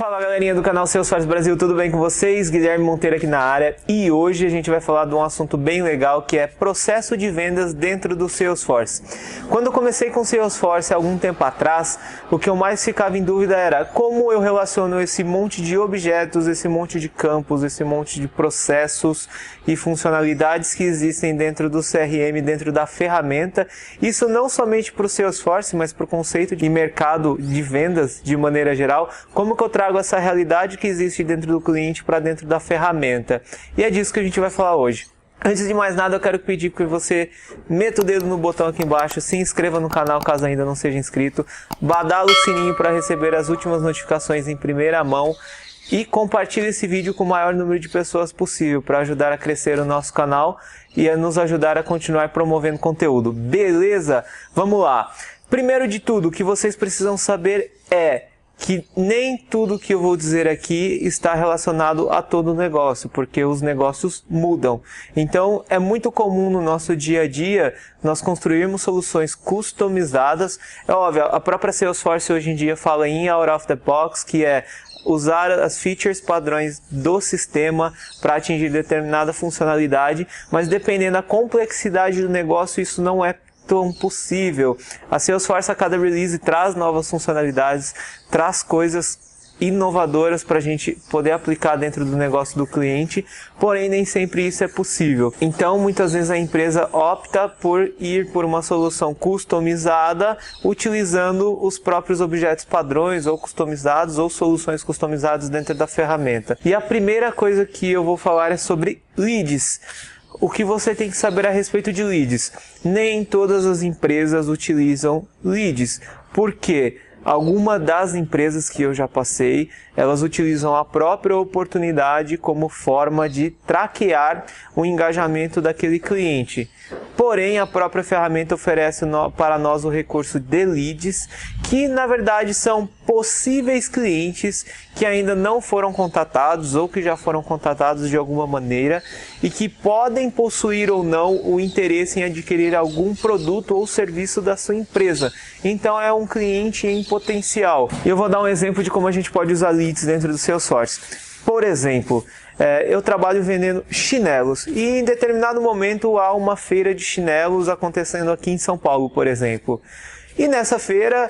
Fala galerinha do canal Salesforce Brasil, tudo bem com vocês? Guilherme Monteiro aqui na área e hoje a gente vai falar de um assunto bem legal que é processo de vendas dentro do Salesforce. Quando eu comecei com Salesforce há algum tempo atrás, o que eu mais ficava em dúvida era como eu relaciono esse monte de objetos, esse monte de campos, esse monte de processos e funcionalidades que existem dentro do CRM, dentro da ferramenta. Isso não somente para o Salesforce, mas para o conceito de mercado de vendas de maneira geral. Como que eu trago essa realidade que existe dentro do cliente para dentro da ferramenta? E é disso que a gente vai falar hoje. Antes de mais nada, eu quero pedir que você meta o dedo no botão aqui embaixo, se inscreva no canal caso ainda não seja inscrito, badala o sininho para receber as últimas notificações em primeira mão e compartilhe esse vídeo com o maior número de pessoas possível para ajudar a crescer o nosso canal e a nos ajudar a continuar promovendo conteúdo. Beleza? Vamos lá! Primeiro de tudo, o que vocês precisam saber é que nem tudo que eu vou dizer aqui está relacionado a todo o negócio, porque os negócios mudam. Então, é muito comum no nosso dia a dia nós construirmos soluções customizadas. É óbvio, a própria Salesforce hoje em dia fala em out of the box, que é usar as features padrões do sistema para atingir determinada funcionalidade, mas dependendo da complexidade do negócio, isso não é tão possível. A Salesforce a cada release traz novas funcionalidades, traz coisas inovadoras para a gente poder aplicar dentro do negócio do cliente, porém nem sempre isso é possível. Então muitas vezes a empresa opta por ir por uma solução customizada, utilizando os próprios objetos padrões ou customizados ou soluções customizadas dentro da ferramenta. E a primeira coisa que eu vou falar é sobre leads. O que você tem que saber a respeito de leads? Nem todas as empresas utilizam leads. Por quê? Algumas das empresas que eu já passei, elas utilizam a própria oportunidade como forma de traquear o engajamento daquele cliente. Porém, a própria ferramenta oferece para nós o recurso de leads, que na verdade são possíveis clientes que ainda não foram contatados ou que já foram contatados de alguma maneira e que podem possuir ou não o interesse em adquirir algum produto ou serviço da sua empresa. Então é um cliente em potencial. Eu vou dar um exemplo de como a gente pode usar leads dentro do Salesforce. Por exemplo, eu trabalho vendendo chinelos e em determinado momento há uma feira de chinelos acontecendo aqui em São Paulo, por exemplo. E nessa feira,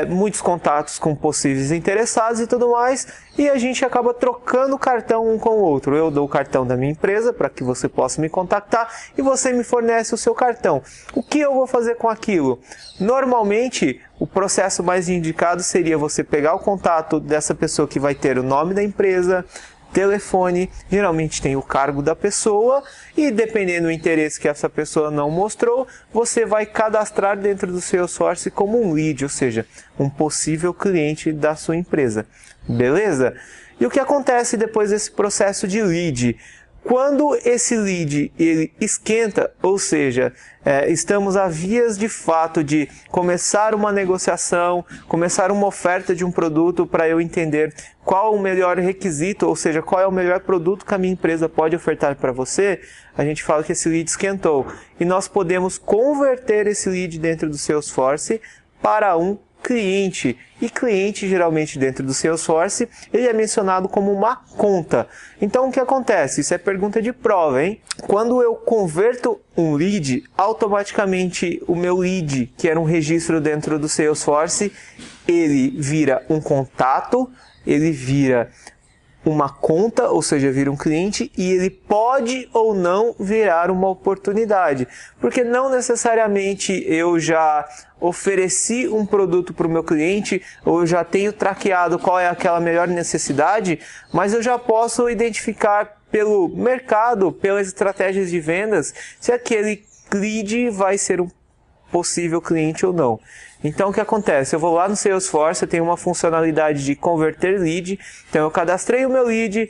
muitos contatos com possíveis interessados e tudo mais, e a gente acaba trocando cartão um com o outro. Eu dou o cartão da minha empresa para que você possa me contactar e você me fornece o seu cartão. O que eu vou fazer com aquilo? Normalmente, o processo mais indicado seria você pegar o contato dessa pessoa que vai ter o nome da empresa, telefone, geralmente tem o cargo da pessoa e dependendo do interesse que essa pessoa não mostrou, você vai cadastrar dentro do Salesforce como um lead, ou seja, um possível cliente da sua empresa. Beleza? E o que acontece depois desse processo de lead? Quando esse lead ele esquenta, ou seja, estamos a vias de fato de começar uma negociação, começar uma oferta de um produto para eu entender qual o melhor requisito, ou seja, qual é o melhor produto que a minha empresa pode ofertar para você, a gente fala que esse lead esquentou. E nós podemos converter esse lead dentro do Salesforce para um cliente. E cliente, geralmente dentro do Salesforce, ele é mencionado como uma conta. Então o que acontece? Isso é pergunta de prova, hein? Quando eu converto um lead, automaticamente o meu lead, que era um registro dentro do Salesforce, ele vira um contato, ele vira uma conta, ou seja, vira um cliente, e ele pode ou não virar uma oportunidade, porque não necessariamente eu já ofereci um produto para o meu cliente, ou eu já tenho traqueado qual é aquela melhor necessidade, mas eu já posso identificar pelo mercado, pelas estratégias de vendas, se aquele lead vai ser um possível cliente ou não. Então o que acontece? Eu vou lá no Salesforce, eu tenho uma funcionalidade de converter lead, então eu cadastrei o meu lead,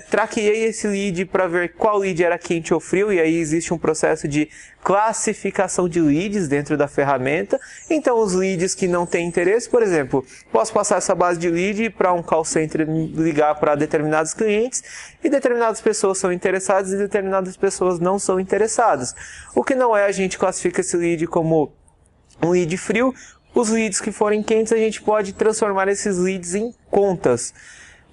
traqueei esse lead para ver qual lead era quente ou frio, e aí existe um processo de classificação de leads dentro da ferramenta. Então os leads que não têm interesse, por exemplo, posso passar essa base de lead para um call center ligar para determinados clientes, e determinadas pessoas são interessadas e determinadas pessoas não são interessadas. O que não é, a gente classifica esse lead como um lead frio, Os leads que forem quentes, a gente pode transformar esses leads em contas.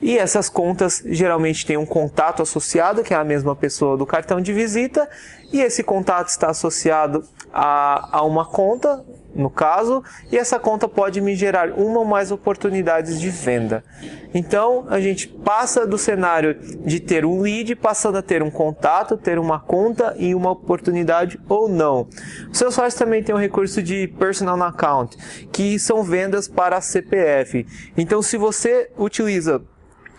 E essas contas geralmente têm um contato associado, que é a mesma pessoa do cartão de visita, e esse contato está associado a uma conta, no caso, e essa conta pode me gerar uma ou mais oportunidades de venda. Então, a gente passa do cenário de ter um lead, passando a ter um contato, ter uma conta e uma oportunidade ou não. O Salesforce também tem um recurso de Personal Account, que são vendas para CPF. Então, se você utiliza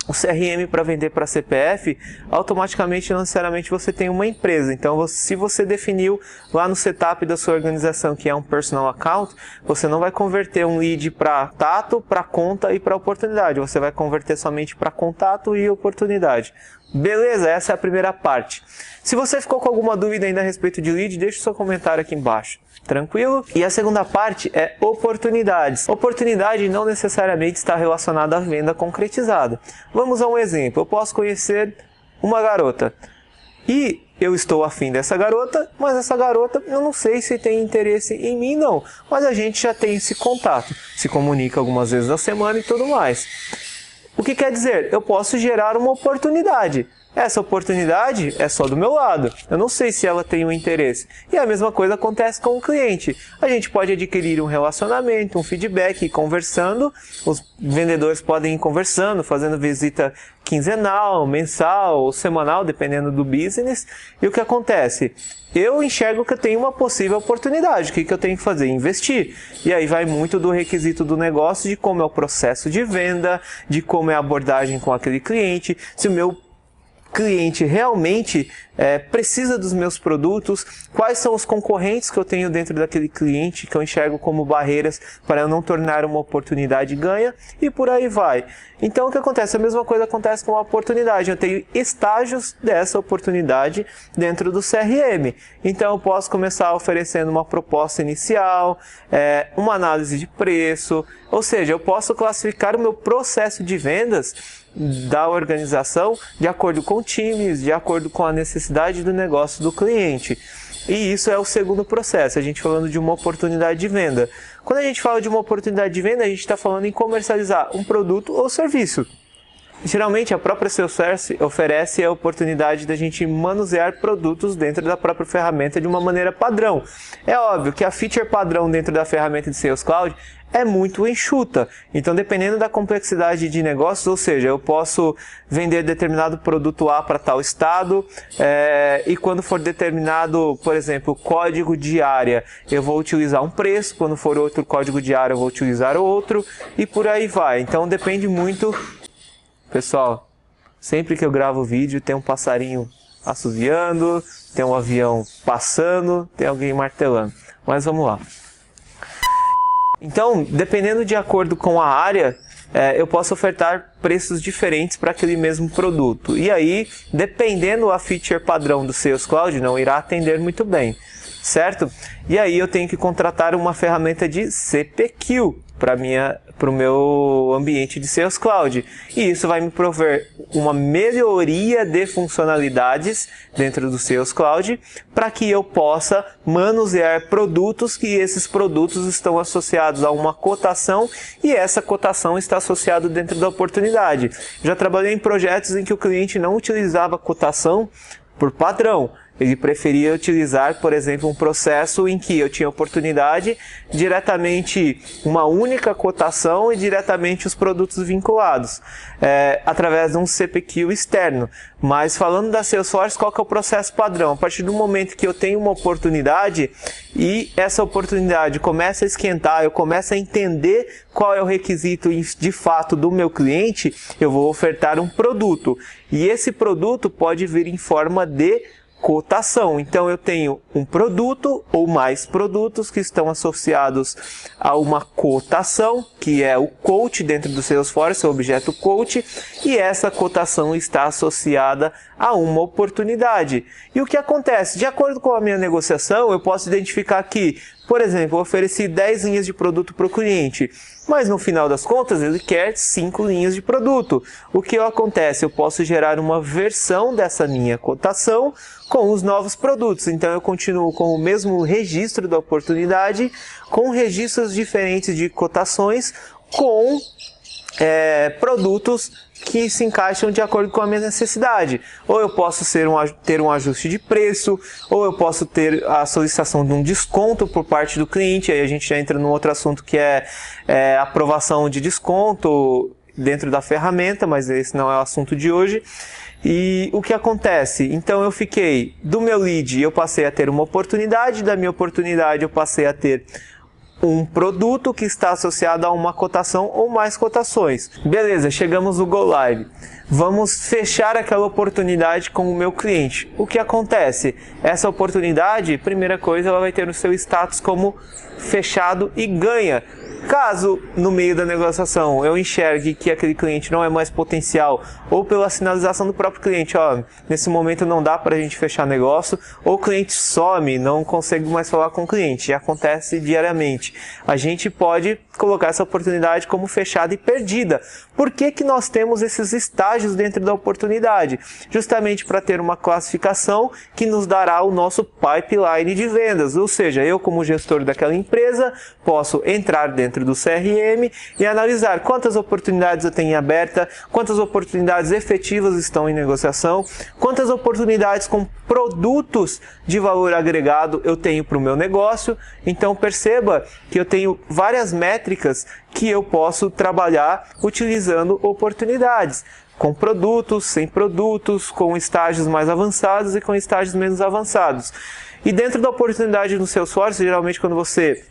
o CRM para vender para CPF, automaticamente, não necessariamente, você tem uma empresa. Então, se você definiu lá no setup da sua organização que é um personal account, você não vai converter um lead para tato, para conta e para oportunidade. Você vai converter somente para contato e oportunidade. Beleza, essa é a primeira parte. Se você ficou com alguma dúvida ainda a respeito de lead, deixe o seu comentário aqui embaixo. Tranquilo? E a segunda parte é oportunidades. Oportunidade não necessariamente está relacionada à venda concretizada. Vamos a um exemplo. Eu posso conhecer uma garota e eu estou afim dessa garota, mas essa garota eu não sei se tem interesse em mim não. Mas a gente já tem esse contato, se comunica algumas vezes na semana e tudo mais. O que quer dizer? Eu posso gerar uma oportunidade. Essa oportunidade é só do meu lado. Eu não sei se ela tem um interesse. E a mesma coisa acontece com o cliente. A gente pode adquirir um relacionamento, um feedback, conversando. Os vendedores podem ir conversando, fazendo visita quinzenal, mensal ou semanal, dependendo do business. E o que acontece? Eu enxergo que eu tenho uma possível oportunidade. O que eu tenho que fazer? Investir. E aí vai muito do requisito do negócio, de como é o processo de venda, de como é a abordagem com aquele cliente, se o meu cliente realmente precisa dos meus produtos, quais são os concorrentes que eu tenho dentro daquele cliente que eu enxergo como barreiras para eu não tornar uma oportunidade ganha e por aí vai. Então o que acontece? A mesma coisa acontece com a oportunidade. Eu tenho estágios dessa oportunidade dentro do CRM. Então eu posso começar oferecendo uma proposta inicial, uma análise de preço, ou seja, eu posso classificar o meu processo de vendas da organização de acordo com times, de acordo com a necessidade do negócio do cliente. E isso é o segundo processo, a gente falando de uma oportunidade de venda. Quando a gente fala de uma oportunidade de venda, a gente está falando em comercializar um produto ou serviço. Geralmente a própria Salesforce oferece a oportunidade da gente manusear produtos dentro da própria ferramenta de uma maneira padrão. É óbvio que a feature padrão dentro da ferramenta de Sales Cloud é muito enxuta. Então, dependendo da complexidade de negócios, ou seja, eu posso vender determinado produto A para tal estado, e quando for determinado, por exemplo, código de área, eu vou utilizar um preço, quando for outro código de área, eu vou utilizar outro, e por aí vai. Então, depende muito. Pessoal, sempre que eu gravo vídeo, tem um passarinho assoviando, tem um avião passando, tem alguém martelando. Mas vamos lá. Então, dependendo de acordo com a área, eu posso ofertar preços diferentes para aquele mesmo produto. E aí, dependendo a feature padrão do Sales Cloud, não irá atender muito bem, certo? E aí eu tenho que contratar uma ferramenta de CPQ para o meu ambiente de Sales Cloud. E isso vai me prover uma melhoria de funcionalidades dentro do Sales Cloud para que eu possa manusear produtos, que esses produtos estão associados a uma cotação e essa cotação está associada dentro da oportunidade. Já trabalhei em projetos em que o cliente não utilizava cotação por padrão. Ele preferia utilizar, por exemplo, um processo em que eu tinha oportunidade, diretamente uma única cotação e diretamente os produtos vinculados, através de um CPQ externo. Mas falando da Salesforce, qual que é o processo padrão? A partir do momento que eu tenho uma oportunidade e essa oportunidade começa a esquentar, eu começo a entender qual é o requisito de fato do meu cliente, eu vou ofertar um produto. E esse produto pode vir em forma de cotação. Então eu tenho um produto ou mais produtos que estão associados a uma cotação, que é o quote dentro do Salesforce, o objeto quote, e essa cotação está associada a uma oportunidade. E o que acontece? De acordo com a minha negociação, eu posso identificar que Por exemplo, eu ofereci 10 linhas de produto para o cliente, mas no final das contas ele quer 5 linhas de produto. O que acontece? Eu posso gerar uma versão dessa minha cotação com os novos produtos. Então eu continuo com o mesmo registro da oportunidade, com registros diferentes de cotações, com produtos que se encaixam de acordo com a minha necessidade. Ou eu posso ter um ajuste de preço, ou eu posso ter a solicitação de um desconto por parte do cliente. Aí a gente já entra num outro assunto que é aprovação de desconto dentro da ferramenta, mas esse não é o assunto de hoje. E o que acontece? Então eu fiquei, do meu lead eu passei a ter uma oportunidade, da minha oportunidade eu passei a ter um produto que está associado a uma cotação ou mais cotações. Beleza, chegamos no Go Live. Vamos fechar aquela oportunidade com o meu cliente. O que acontece? Essa oportunidade, primeira coisa, ela vai ter o seu status como fechado e ganha. Caso no meio da negociação eu enxergue que aquele cliente não é mais potencial, ou pela sinalização do próprio cliente, ó, nesse momento não dá para a gente fechar negócio, ou o cliente some, não consegue mais falar com o cliente, e acontece diariamente. A gente pode colocar essa oportunidade como fechada e perdida. Por que que nós temos esses estágios dentro da oportunidade? Justamente para ter uma classificação que nos dará o nosso pipeline de vendas, ou seja, eu como gestor daquela empresa posso entrar dentro do CRM e analisar quantas oportunidades eu tenho aberta, quantas oportunidades efetivas estão em negociação, quantas oportunidades com produtos de valor agregado eu tenho para o meu negócio. Então perceba que eu tenho várias métricas que eu posso trabalhar utilizando oportunidades, com produtos, sem produtos, com estágios mais avançados e com estágios menos avançados. E dentro da oportunidade no Salesforce, geralmente quando você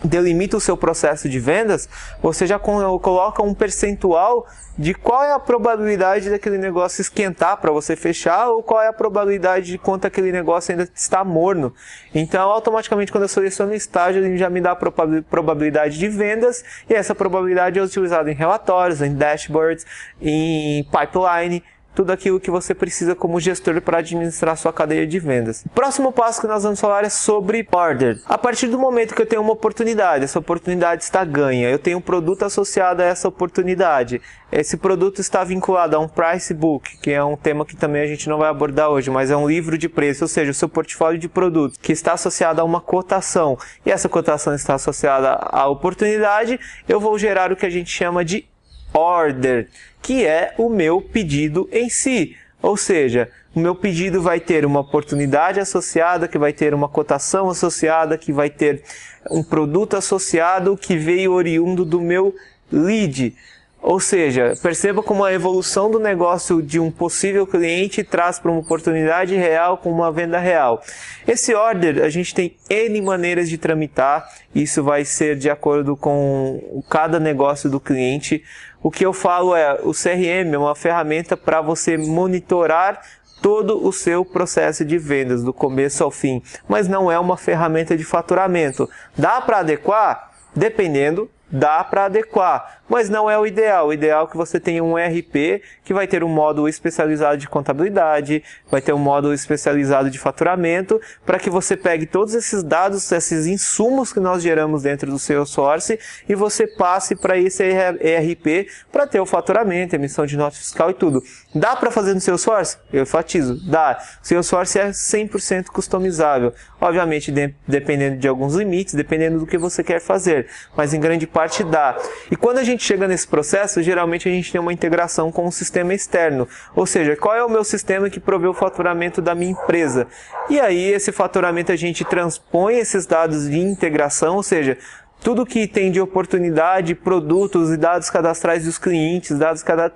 delimita o seu processo de vendas, você já coloca um percentual de qual é a probabilidade daquele negócio esquentar para você fechar, ou qual é a probabilidade de quanto aquele negócio ainda está morno. Então, automaticamente, quando eu seleciono o estágio, ele já me dá a probabilidade de vendas, e essa probabilidade é utilizada em relatórios, em dashboards, em pipeline, tudo aquilo que você precisa como gestor para administrar sua cadeia de vendas. O próximo passo que nós vamos falar é sobre order. A partir do momento que eu tenho uma oportunidade, essa oportunidade está ganha, eu tenho um produto associado a essa oportunidade. Esse produto está vinculado a um price book, que é um tema que também a gente não vai abordar hoje, mas é um livro de preço, ou seja, o seu portfólio de produtos, que está associado a uma cotação, e essa cotação está associada à oportunidade, eu vou gerar o que a gente chama de order, que é o meu pedido em si. Ou seja, o meu pedido vai ter uma oportunidade associada, que vai ter uma cotação associada, que vai ter um produto associado que veio oriundo do meu lead. Ou seja, perceba como a evolução do negócio de um possível cliente traz para uma oportunidade real com uma venda real. Esse order, a gente tem N maneiras de tramitar, isso vai ser de acordo com cada negócio do cliente. O que eu falo é, o CRM é uma ferramenta para você monitorar todo o seu processo de vendas, do começo ao fim, mas não é uma ferramenta de faturamento. Dá para adequar? Dependendo, dá para adequar, mas não é o ideal. O ideal é que você tenha um ERP que vai ter um módulo especializado de contabilidade, vai ter um módulo especializado de faturamento, para que você pegue todos esses dados, esses insumos que nós geramos dentro do Salesforce e você passe para esse ERP para ter o faturamento, emissão de nota fiscal e tudo. Dá para fazer no Salesforce? Eu enfatizo, dá. O Salesforce é 100% customizável. Obviamente, dependendo de alguns limites, dependendo do que você quer fazer, mas em grande parte dá. E quando a gente chega nesse processo, geralmente a gente tem uma integração com um sistema externo, ou seja, qual é o meu sistema que provê o faturamento da minha empresa? E aí esse faturamento a gente transpõe esses dados de integração, ou seja, tudo que tem de oportunidade, produtos e dados cadastrais dos clientes,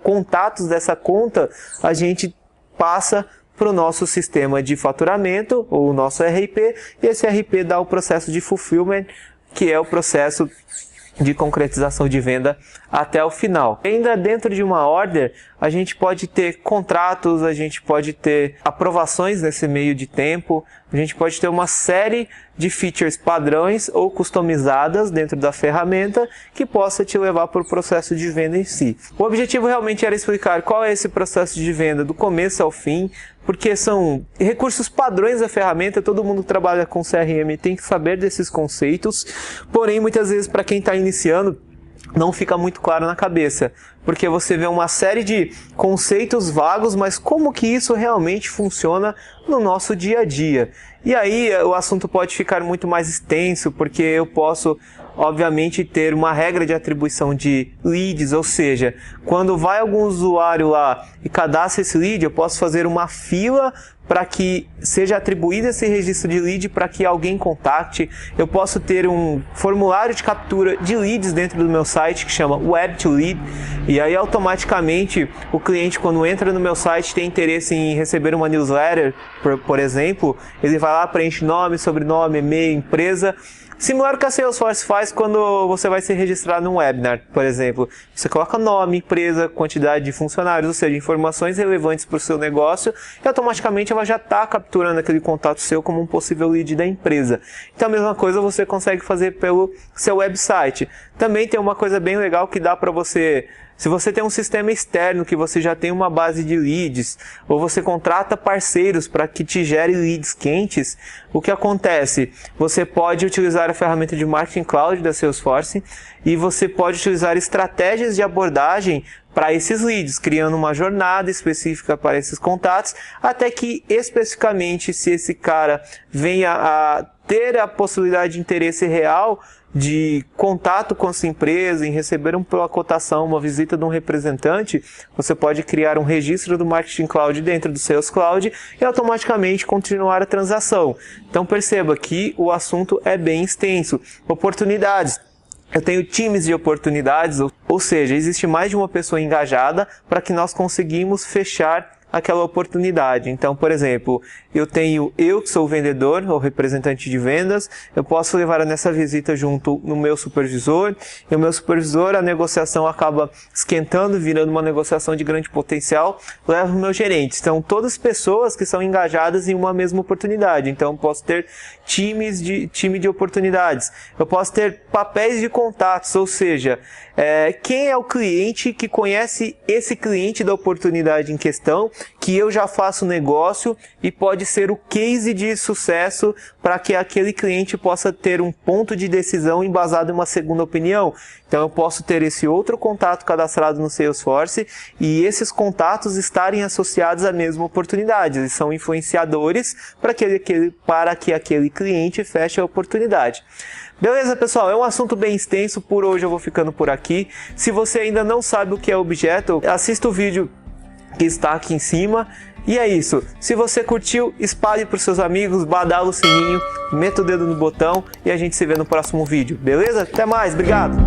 contatos dessa conta, a gente passa para o nosso sistema de faturamento, ou o nosso ERP, e esse ERP dá o processo de fulfillment, que é o processo de concretização de venda até o final. Ainda dentro de uma order, a gente pode ter contratos, a gente pode ter aprovações nesse meio de tempo, a gente pode ter uma série de features padrões ou customizadas dentro da ferramenta que possa te levar para o processo de venda em si. O objetivo realmente era explicar qual é esse processo de venda do começo ao fim, porque são recursos padrões da ferramenta, todo mundo que trabalha com CRM tem que saber desses conceitos, porém muitas vezes para quem está iniciando não fica muito claro na cabeça, porque você vê uma série de conceitos vagos, mas como que isso realmente funciona no nosso dia a dia? E aí o assunto pode ficar muito mais extenso, porque eu posso, obviamente, ter uma regra de atribuição de leads, ou seja, quando vai algum usuário lá e cadastra esse lead, eu posso fazer uma fila para que seja atribuído esse registro de lead para que alguém contacte. Eu posso ter um formulário de captura de leads dentro do meu site que chama Web to Lead, e aí automaticamente o cliente, quando entra no meu site, tem interesse em receber uma newsletter, por exemplo, ele vai lá, preenche nome, sobrenome, e-mail, empresa. Similar ao que a Salesforce faz quando você vai se registrar num webinar, por exemplo. Você coloca nome, empresa, quantidade de funcionários, ou seja, informações relevantes para o seu negócio, e automaticamente ela já está capturando aquele contato seu como um possível lead da empresa. Então a mesma coisa você consegue fazer pelo seu website. Também tem uma coisa bem legal que dá para você... Se você tem um sistema externo que você já tem uma base de leads, ou você contrata parceiros para que te gere leads quentes, o que acontece? Você pode utilizar a ferramenta de Marketing Cloud da Salesforce e você pode utilizar estratégias de abordagem para esses leads, criando uma jornada específica para esses contatos, até que especificamente se esse cara venha a ter a possibilidade de interesse real de contato com a sua empresa, em receber uma cotação, uma visita de um representante, você pode criar um registro do Marketing Cloud dentro do Sales Cloud e automaticamente continuar a transação. Então perceba que o assunto é bem extenso. Oportunidades. Eu tenho times de oportunidades, ou seja, existe mais de uma pessoa engajada para que nós conseguimos fechar aquela oportunidade. Então, por exemplo, eu que sou o vendedor ou representante de vendas, eu posso levar nessa visita junto no meu supervisor, e o meu supervisor, a negociação acaba esquentando, virando uma negociação de grande potencial, leva o meu gerente. Então, todas pessoas que são engajadas em uma mesma oportunidade. Então, eu posso ter time de oportunidades. Eu posso ter papéis de contatos, ou seja, quem é o cliente que conhece esse cliente da oportunidade em questão, que eu já faço negócio e pode ser o case de sucesso para que aquele cliente possa ter um ponto de decisão embasado em uma segunda opinião. Então eu posso ter esse outro contato cadastrado no Salesforce e esses contatos estarem associados à mesma oportunidade. Eles são influenciadores para que aquele cliente feche a oportunidade. Beleza, pessoal? É um assunto bem extenso. Por hoje eu vou ficando por aqui. Se você ainda não sabe o que é objeto, assista o vídeo que está aqui em cima. E é isso. Se você curtiu, espalhe para os seus amigos, badala o sininho, meta o dedo no botão e a gente se vê no próximo vídeo. Beleza? Até mais. Obrigado!